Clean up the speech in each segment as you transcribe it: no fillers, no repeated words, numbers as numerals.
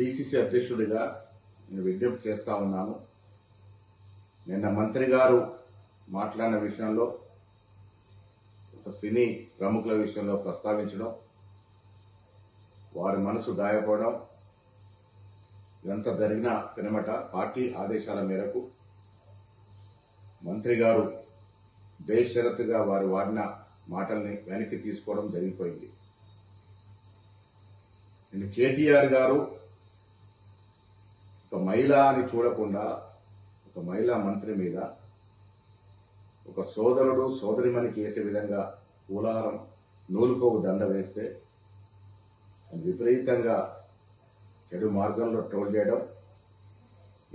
PCC అధ్యక్షుడిగా నేను విజ్ఞప్తి చేస్తా ఉన్నాను. నిన్న మంత్రి గారు మాట్లాడిన విషయంలో ఒక సినీ ప్రముఖుల విషయంలో ప్రస్తావించడం, వారి మనసు గాయపడడం, ఇదంతా జరిగిన పినమట పార్టీ ఆదేశాల మేరకు మంత్రి గారు బేషరతుగా వారు వాడిన మాటల్ని వెనక్కి తీసుకోవడం జరిగిపోయింది. నేను కేటీఆర్ గారు ఒక మహిళ అని చూడకుండా ఒక మహిళా మంత్రి మీద ఒక సోదరుడు సోదరిమణికి వేసే విధంగా పూలారం నూలుకోవు దండ వేస్తే విపరీతంగా చెడు మార్గంలో ట్రోల్ చేయడం,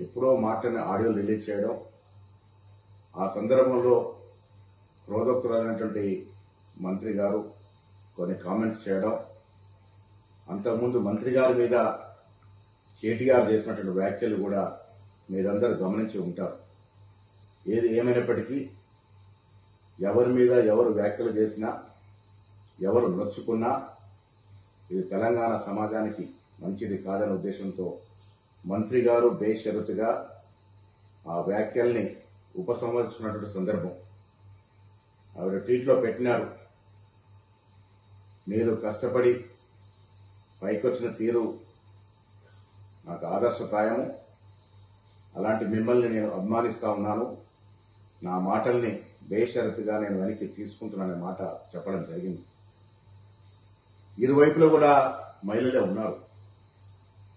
ఎప్పుడో మాటని ఆడియో రిలీజ్ చేయడం, ఆ సందర్భంలో క్రోధోక్తులైనటువంటి మంత్రి గారు కొన్ని కామెంట్స్ చేయడం, అంతకుముందు మంత్రి గారి మీద కేటీఆర్ చేసినటువంటి వ్యాఖ్యలు కూడా మీరందరూ గమనించి ఉంటారు. ఏది ఏమైనప్పటికీ ఎవరి మీద ఎవరు వ్యాఖ్యలు చేసినా, ఎవరు నొచ్చుకున్నా ఇది తెలంగాణ సమాజానికి మంచిది కాదనే ఉద్దేశంతో మంత్రి గారు బేషరతుగా ఆ వ్యాఖ్యల్ని ఉపసంహరించుకున్నటువంటి సందర్భం. ఆవిడ ట్వీట్లో పెట్టినారు, మీరు కష్టపడి పైకొచ్చిన తీరు నాకు ఆదర్శప్రాయము, అలాంటి మిమ్మల్ని నేను అభిమానిస్తా ఉన్నాను, నా మాటల్ని బేషరతుగా నేను వెనక్కి తీసుకుంటున్నాననే మాట చెప్పడం జరిగింది. ఇరువైపులో కూడా మహిళలే ఉన్నారు.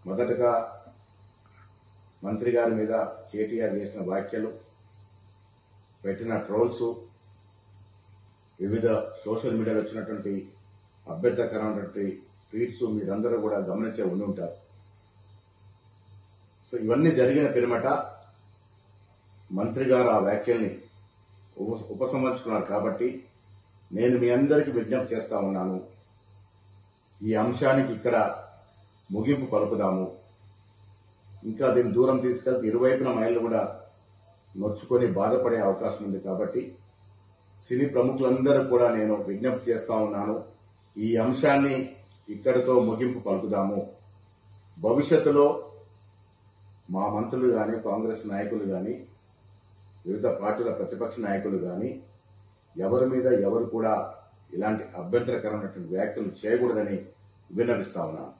మొదటగా మంత్రి గారి మీద కేటీఆర్ చేసిన వ్యాఖ్యలు, పెట్టిన ట్రోల్స్, వివిధ సోషల్ మీడియాలో వచ్చినటువంటి అభ్యంతరకరమైనటువంటి ట్వీట్స్ మీరందరూ కూడా గమనించే ఉండి ఉంటారు. సో ఇవన్నీ జరిగిన పిరమట మంత్రి గారు ఆ వ్యాఖ్యల్ని ఉపసంహరించుకున్నారు. కాబట్టి నేను మీ అందరికీ విజ్ఞప్తి చేస్తా ఉన్నాను, ఈ అంశానికి ఇక్కడ ముగింపు పలుకుదాము. ఇంకా దీన్ని దూరం తీసుకెళ్తే ఇరువైపున మహిళలు కూడా నొచ్చుకొని బాధపడే అవకాశం ఉంది. కాబట్టి సినీ ప్రముఖులందరూ కూడా నేను విజ్ఞప్తి చేస్తా ఉన్నాను, ఈ అంశాన్ని ఇక్కడితో ముగింపు పలుకుదాము. భవిష్యత్తులో మా మంత్రులు కానీ, కాంగ్రెస్ నాయకులు కానీ, వివిధ పార్టీల ప్రతిపక్ష నాయకులు కానీ ఎవరి మీద ఎవరు కూడా ఇలాంటి అభ్యంతరకరమైనటువంటి వ్యాఖ్యలు చేయకూడదని విన్నవిస్తా ఉన్నాను.